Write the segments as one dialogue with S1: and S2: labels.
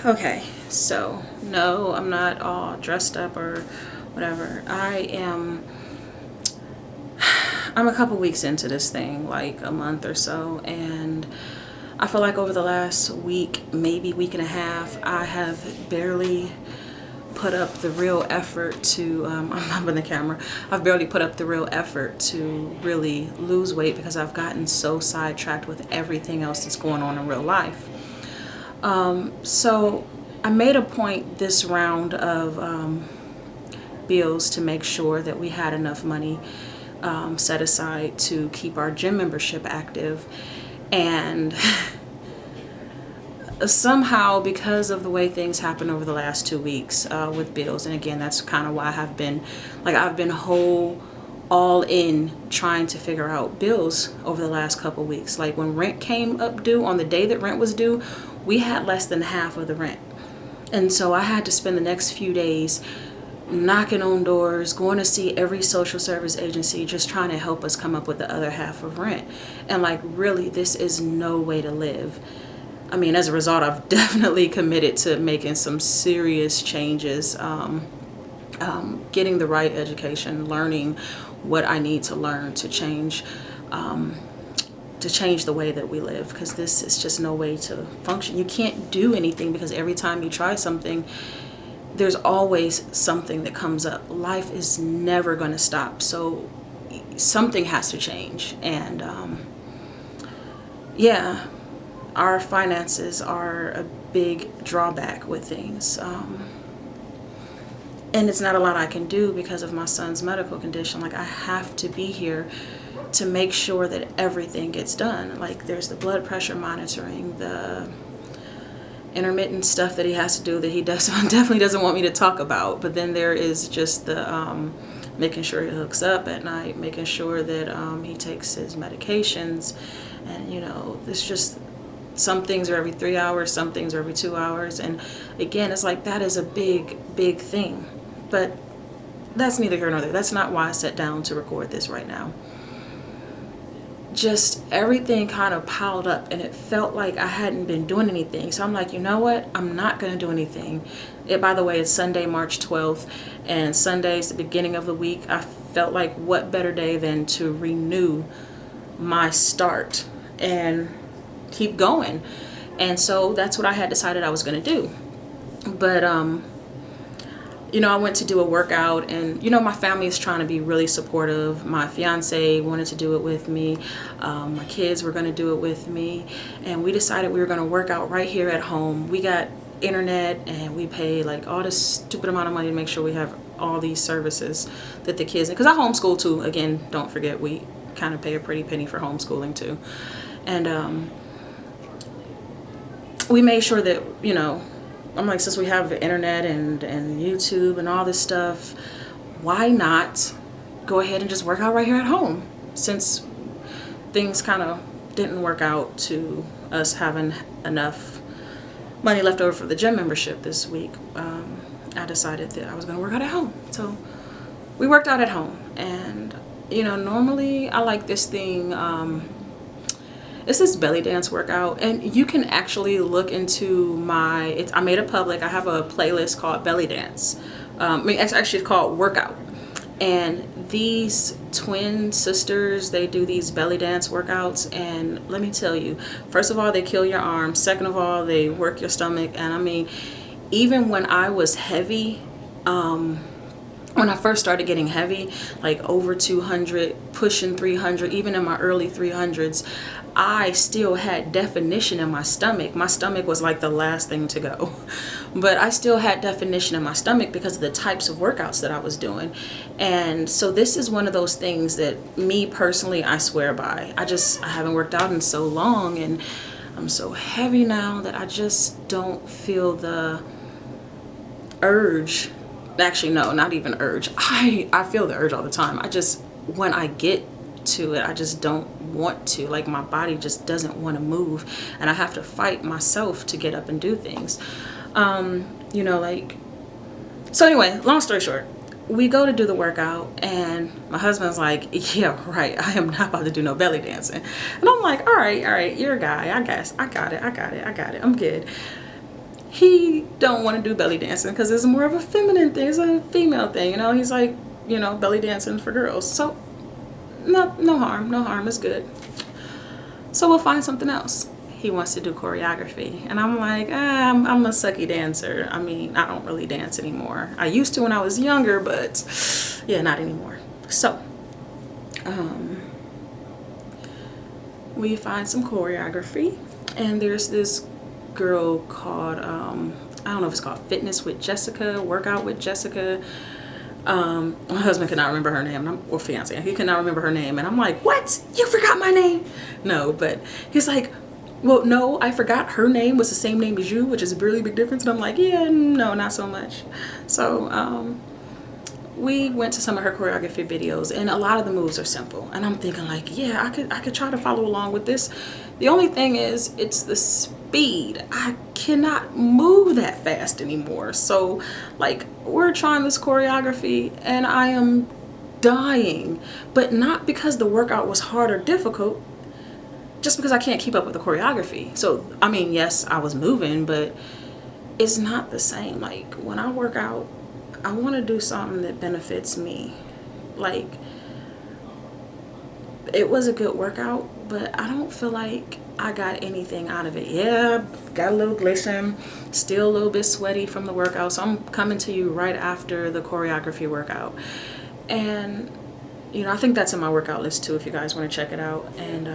S1: Okay, so no, I'm not all dressed up or whatever. I'm a couple weeks into this thing, like a month or so, and I feel like over the last week, maybe week and a half, I have barely put up the real effort to, I'm not in the camera, I've barely put up the real effort to really lose weight because I've gotten so sidetracked with everything else that's going on in real life. So I made a point this round of bills to make sure that we had enough money set aside to keep our gym membership active. And somehow, because of the way things happened over the last 2 weeks with bills, and again, that's kind of why I've been all in trying to figure out bills over the last couple weeks. Like when rent came up due, on the day that rent was due, we had less than half of the rent. And so I had to spend the next few days knocking on doors, going to see every social service agency, just trying to help us come up with the other half of rent. And like, really, this is no way to live. I mean, as a result, I've definitely committed to making some serious changes, getting the right education, learning what I need to learn to change the way that we live, because this is just no way to function. You can't do anything because every time you try something, there's always something that comes up. Life is never going to stop. So something has to change. And yeah, our finances are a big drawback with things. And it's not a lot I can do because of my son's medical condition. Like, I have to be here to make sure that everything gets done. Like, there's the blood pressure monitoring, the intermittent stuff that he has to do that he definitely doesn't want me to talk about. But then there is just the making sure he hooks up at night, making sure that he takes his medications. And, you know, it's just, some things are every 3 hours, some things are every 2 hours. And again, it's like, that is a big thing. But that's neither here nor there. That's not why I sat down to record this right now. Just everything kind of piled up, and it felt like I hadn't been doing anything. So I'm like, you know what? I'm not going to do anything. By the way, it's Sunday, March 12th, and Sunday's the beginning of the week. I felt like, what better day than to renew my start and keep going. And so that's what I had decided I was going to do. But you know, I went to do a workout, and, you know, my family is trying to be really supportive. My fiance wanted to do it with me. My kids were going to do it with me. And we decided we were going to work out right here at home. We got internet, and we pay like all this stupid amount of money to make sure we have all these services that the kids, because I homeschool too. Again, don't forget, we kind of pay a pretty penny for homeschooling too. And we made sure that, you know, I'm like, since we have the internet and YouTube and all this stuff, why not go ahead and just work out right here at home? Since things kind of didn't work out to us having enough money left over for the gym membership this week, I decided that I was going to work out at home. So we worked out at home. And, you know, normally I like this thing, it's this belly dance workout, and you can actually look into I made it public. I have a playlist called Belly Dance. It's actually called Workout. And these twin sisters, they do these belly dance workouts, and let me tell you, first of all, they kill your arms. Second of all, they work your stomach. And I mean, even when I was heavy, when I first started getting heavy, like over 200, pushing 300, even in my early 300s, I still had definition in my stomach. My stomach was like the last thing to go. But I still had definition in my stomach because of the types of workouts that I was doing. And so this is one of those things that me personally, I swear by. I haven't worked out in so long, and I'm so heavy now that I just don't feel the urge. Actually, no, not even urge. I feel the urge all the time. When I get to it, I just don't want to. Like, my body just doesn't want to move, and I have to fight myself to get up and do things. You know, like, so anyway, long story short, we go to do the workout, and my husband's like, yeah, right, I am not about to do no belly dancing. And I'm like, all right, you're a guy, I guess, I got it, I'm good. he don't want to do belly dancing because it's more of a feminine thing. It's a female thing, you know. He's like, you know, belly dancing for girls. So no harm, it's good. So we'll find something else. He wants to do choreography, and I'm like, I'm a sucky dancer. I mean, I don't really dance anymore. I used to when I was younger, but yeah, not anymore. So we find some choreography, and there's this girl called I don't know if it's called Fitness with Jessica, Workout with Jessica. My husband could not remember her name, or fiance, he could not remember her name, and I'm like, what? You forgot my name? No, but he's like, well, no, I forgot her name was the same name as you, which is a really big difference. And I'm like, yeah, no, not so much. So we went to some of her choreography videos, and a lot of the moves are simple, and I'm thinking like, yeah, I could try to follow along with this. The only thing is, it's the speed. I cannot move that fast anymore. So like, we're trying this choreography and I am dying, but not because the workout was hard or difficult, just because I can't keep up with the choreography. So I mean, yes, I was moving, but it's not the same. Like, when I work out, I want to do something that benefits me. Like, it was a good workout, but I don't feel like I got anything out of it. Yeah, got a little glisten, still a little bit sweaty from the workout. So I'm coming to you right after the choreography workout. And, you know, I think that's in my workout list too, if you guys want to check it out. And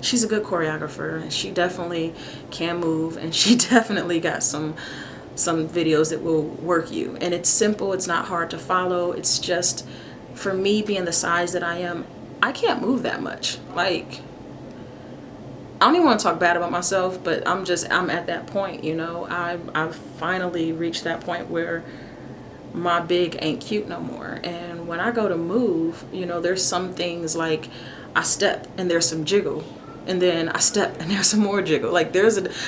S1: she's a good choreographer, and she definitely can move, and she definitely got some videos that will work you. And it's simple, it's not hard to follow. It's just, for me being the size that I am, I can't move that much. Like, I don't even want to talk bad about myself, but I'm at that point, you know. I've finally reached that point where my big ain't cute no more. And when I go to move, you know, there's some things like I step and there's some jiggle, and then I step and there's some more jiggle. Like,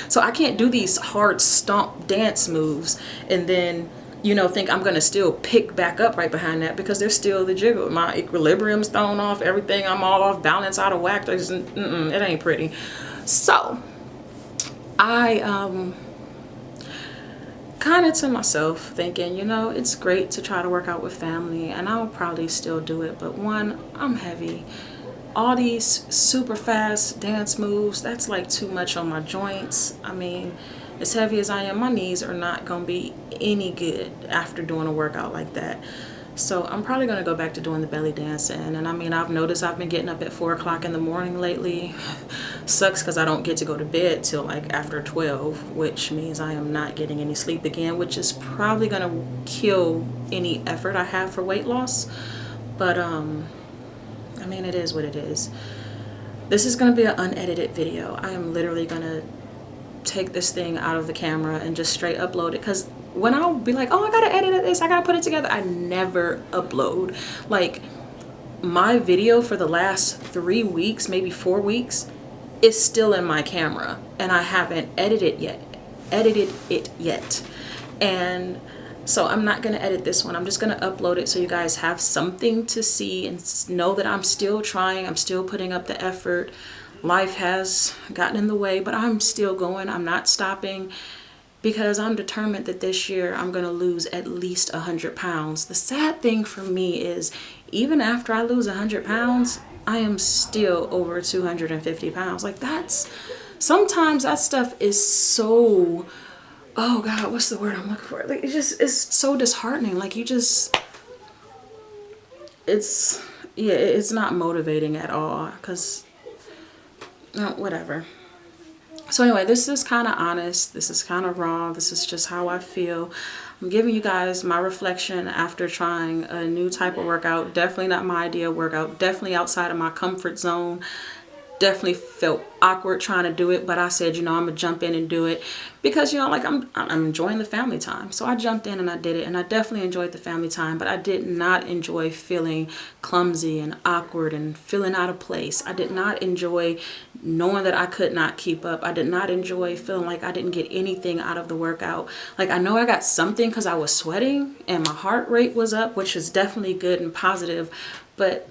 S1: so I can't do these hard stomp dance moves and then, you know, think I'm gonna still pick back up right behind that, because there's still the jiggle. My equilibrium's thrown off, everything, I'm all off balance, out of whack. It ain't pretty. So I kind of to myself thinking, you know, it's great to try to work out with family, and I'll probably still do it, but one, I'm heavy. All these super fast dance moves, that's like too much on my joints. I mean, as heavy as I am, my knees are not gonna be any good after doing a workout like that. So I'm probably gonna go back to doing the belly dancing. And I mean, I've noticed I've been getting up at 4 o'clock in the morning lately. Sucks because I don't get to go to bed till like after 12, which means I am not getting any sleep again, which is probably gonna kill any effort I have for weight loss. But I mean, it is what it is. This is gonna be an unedited video. I am literally gonna take this thing out of the camera and just straight upload it, because when I'll be like, oh, I gotta edit this, I gotta put it together, I never upload. Like, my video for the last 3 weeks, maybe 4 weeks, is still in my camera, and I haven't edited it yet. And so I'm not gonna edit this one. I'm just gonna upload it so you guys have something to see and know that I'm still trying, I'm still putting up the effort. Life has gotten in the way, but I'm still going. I'm not stopping, because I'm determined that this year I'm gonna lose at least 100 pounds. The sad thing for me is, even after I lose 100 pounds, I am still over 250 pounds. Like, sometimes that stuff is so, oh God, what's the word I'm looking for? Like, it's so disheartening. Like, it's not motivating at all, because whatever. So anyway, this is kind of honest, this is kind of raw, this is just how I feel. I'm giving you guys my reflection after trying a new type of workout. Definitely not my ideal workout, definitely outside of my comfort zone. Definitely felt awkward trying to do it, but I said, you know, I'm gonna jump in and do it, because, you know, like, I'm enjoying the family time. So I jumped in and I did it, and I definitely enjoyed the family time, but I did not enjoy feeling clumsy and awkward and feeling out of place. I did not enjoy knowing that I could not keep up. I did not enjoy feeling like I didn't get anything out of the workout. Like, I know I got something because I was sweating and my heart rate was up, which is definitely good and positive, but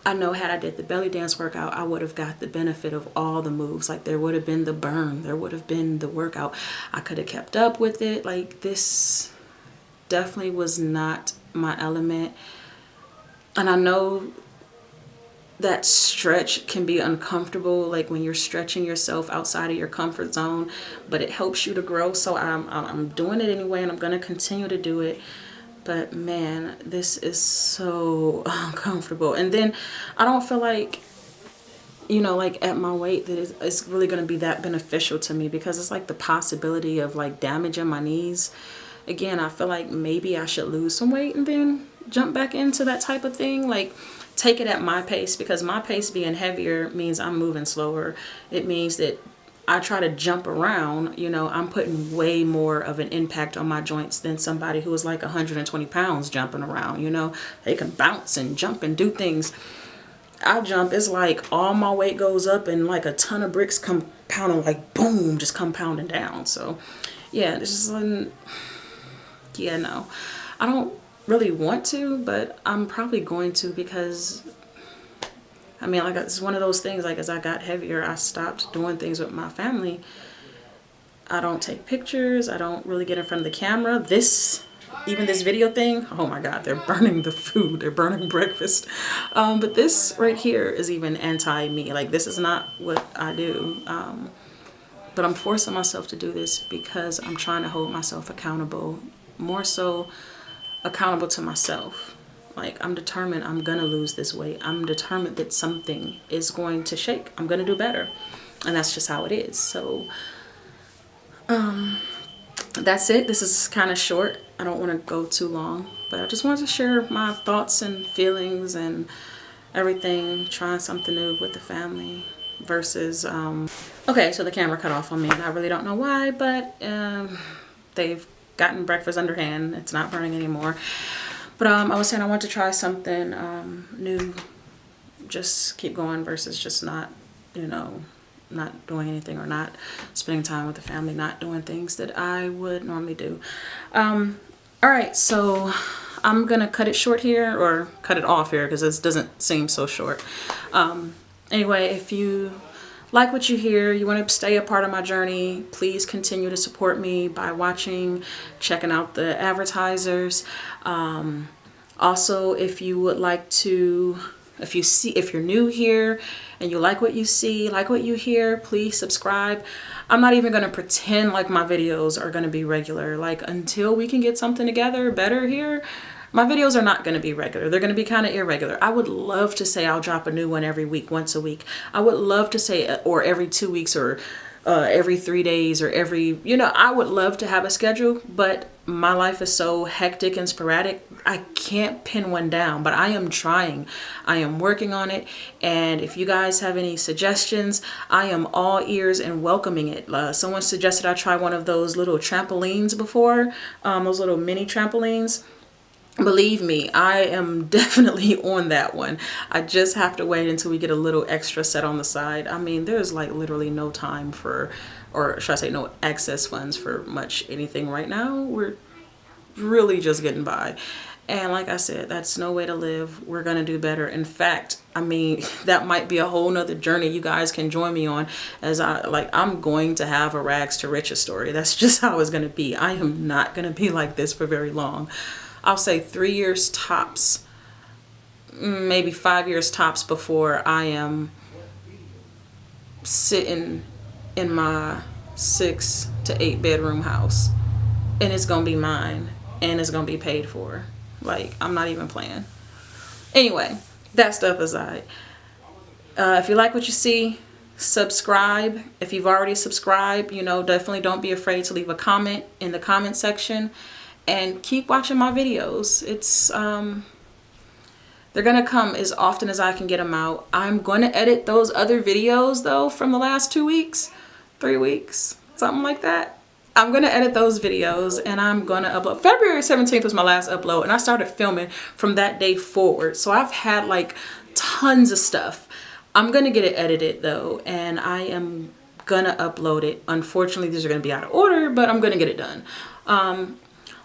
S1: I know had I did the belly dance workout, I would have got the benefit of all the moves. Like there would have been the burn, there would have been the workout. I could have kept up with it. Like this definitely was not my element. And I know that stretch can be uncomfortable, like when you're stretching yourself outside of your comfort zone, but it helps you to grow. So I'm doing it anyway, and I'm going to continue to do it. But man, this is so uncomfortable. And then I don't feel like, you know, like at my weight that it's really going to be that beneficial to me, because it's like the possibility of like damaging my knees. Again, I feel like maybe I should lose some weight and then jump back into that type of thing. Like take it at my pace, because my pace being heavier means I'm moving slower. It means that I try to jump around, you know, I'm putting way more of an impact on my joints than somebody who is like 120 pounds jumping around, you know. They can bounce and jump and do things. I jump, it's like all my weight goes up and like a ton of bricks come pounding, like boom, just come pounding down. So yeah, this is, yeah, no. I don't really want to, but I'm probably going to, because I mean, like, it's one of those things, like, as I got heavier, I stopped doing things with my family. I don't take pictures. I don't really get in front of the camera. Even this video thing, oh my God, they're burning the food. They're burning breakfast. But this right here is even anti-me. Like, this is not what I do. But I'm forcing myself to do this because I'm trying to hold myself accountable, more so accountable to myself. Like, I'm determined I'm gonna lose this weight. I'm determined that something is going to shake. I'm gonna do better. And that's just how it is. So, that's it. This is kind of short. I don't want to go too long. But I just wanted to share my thoughts and feelings and everything. Trying something new with the family versus... Okay, so the camera cut off on me. And I really don't know why, but they've gotten breakfast underhand. It's not burning anymore. But I was saying I want to try something new, just keep going versus just not, you know, not doing anything, or not spending time with the family, not doing things that I would normally do. All right, so I'm going to cut it short here, or cut it off here, because this doesn't seem so short. Anyway, if you like what you hear, you want to stay a part of my journey, please continue to support me by watching, checking out the advertisers. Also, if you would like to, if you're new here and you like what you see, like what you hear, please subscribe. I'm not even going to pretend like my videos are going to be regular. Like, until we can get something together better here, my videos are not going to be regular. They're going to be kind of irregular. I would love to say I'll drop a new one every week, once a week. I would love to say, or every 2 weeks, or every 3 days, or every, you know, I would love to have a schedule, but my life is so hectic and sporadic, I can't pin one down. But I am trying. I am working on it. And if you guys have any suggestions, I am all ears and welcoming it. Someone suggested I try one of those little trampolines before, those little mini trampolines. Believe me, I am definitely on that one. I just have to wait until we get a little extra set on the side. I mean, there's like literally no time for, or should I say no excess funds for much anything right now. We're really just getting by. And like I said, that's no way to live. We're going to do better. In fact, I mean, that might be a whole nother journey you guys can join me on, as I'm going to have a rags to riches story. That's just how it's going to be. I am not going to be like this for very long. I'll say 3 years tops, maybe 5 years tops, before I am sitting in my 6 to 8 bedroom house, and it's gonna be mine, and it's gonna be paid for. Like, I'm not even playing. Anyway, that stuff aside, if you like what you see, subscribe. If you've already subscribed, you know, definitely don't be afraid to leave a comment in the comment section. And keep watching my videos. It's they're gonna come as often as I can get them out. I'm gonna edit those other videos though from the last 2 weeks, 3 weeks, something like that. I'm gonna edit those videos and I'm gonna upload. February 17th was my last upload, and I started filming from that day forward. So I've had like tons of stuff. I'm gonna get it edited though, and I am gonna upload it. Unfortunately, these are gonna be out of order, but I'm gonna get it done.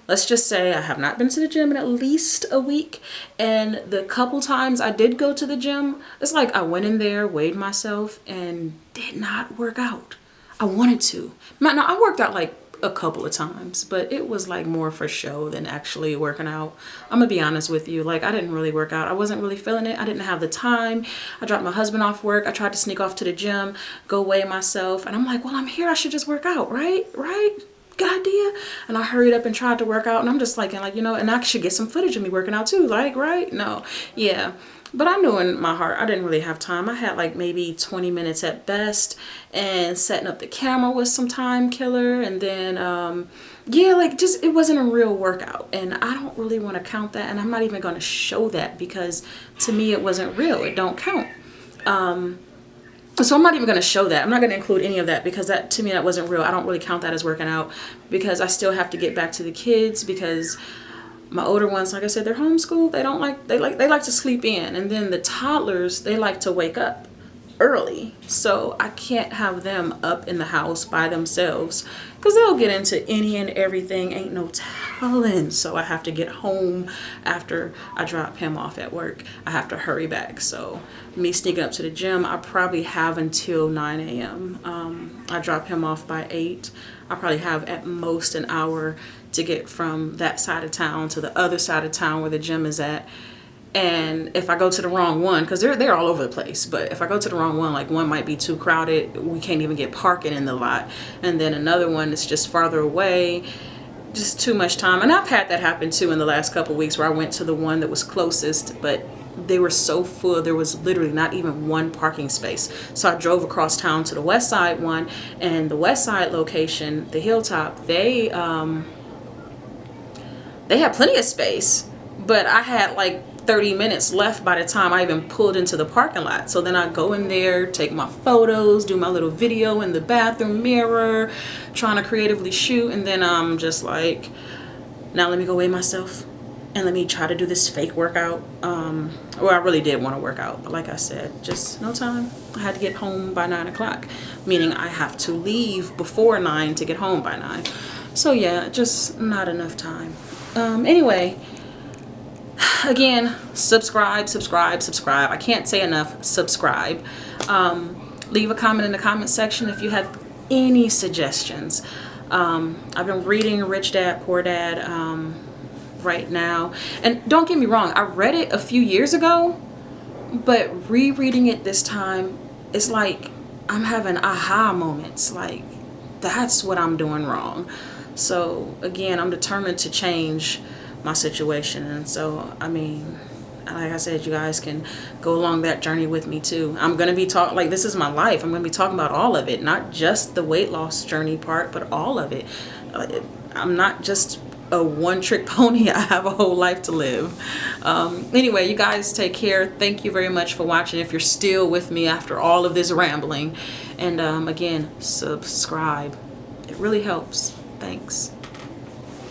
S1: let's just say I have not been to the gym in at least a week. And the couple times I did go to the gym, it's like I went in there, weighed myself, and did not work out. I wanted to. Now, I worked out like a couple of times, but it was like more for show than actually working out. I'm gonna be honest with you, like I didn't really work out. I wasn't really feeling it. I didn't have the time. I dropped my husband off work. I tried to sneak off to the gym, go weigh myself, and I'm like, well, I'm here, I should just work out, right? Good idea. And I hurried up and tried to work out, and I'm just like, you know, and I should get some footage of me working out too, like, right? No, yeah. But I knew in my heart I didn't really have time. I had like maybe 20 minutes at best, and setting up the camera was some time killer. And then yeah, like just it wasn't a real workout, and I don't really want to count that, and I'm not even going to show that because to me it wasn't real. It don't count. So I'm not even going to show that. I'm not going to include any of that because that to me that wasn't real. I don't really count that as working out because I still have to get back to the kids because my older ones, like I said, they're homeschooled. They like to sleep in, and then the toddlers, they like to wake up early. So I can't have them up in the house by themselves because they'll get into any and everything. Ain't no telling. So I have to get home after I drop him off at work. I have to hurry back. So me sneaking up to the gym, I probably have until 9 a.m. I drop him off by 8. I probably have at most an hour to get from that side of town to the other side of town where the gym is at. And if I go to the wrong one, because they're all over the place, but if I go to the wrong one, like one might be too crowded, we can't even get parking in the lot, and then another one is just farther away, just too much time. And I've had that happen too in the last couple of weeks where I went to the one that was closest, but they were so full there was literally not even one parking space. So I drove across town to the west side one, and the west side location, the Hilltop, they had plenty of space, but I had like 30 minutes left by the time I even pulled into the parking lot. So then I go in there, take my photos, do my little video in the bathroom mirror, trying to creatively shoot, and then I'm just like, now let me go weigh myself and let me try to do this fake workout. Well, I really did want to work out, but like I said, just no time. I had to get home by 9 o'clock, meaning I have to leave before 9 to get home by 9. So yeah, just not enough time. Anyway, again, subscribe. I can't say enough, subscribe. Leave a comment in the comment section if you have any suggestions. I've been reading Rich Dad, Poor Dad right now, and don't get me wrong, I read it a few years ago, but rereading it this time, it's like I'm having aha moments, like that's what I'm doing wrong. So again, I'm determined to change my situation, and so I mean, like I said, you guys can go along that journey with me too. I'm gonna be talking, like, this is my life. I'm gonna be talking about all of it, not just the weight loss journey part, but all of it. I'm not just a one-trick pony. I have a whole life to live. Anyway, you guys take care. Thank you very much for watching, if you're still with me after all of this rambling. And again, subscribe. It really helps. Thanks.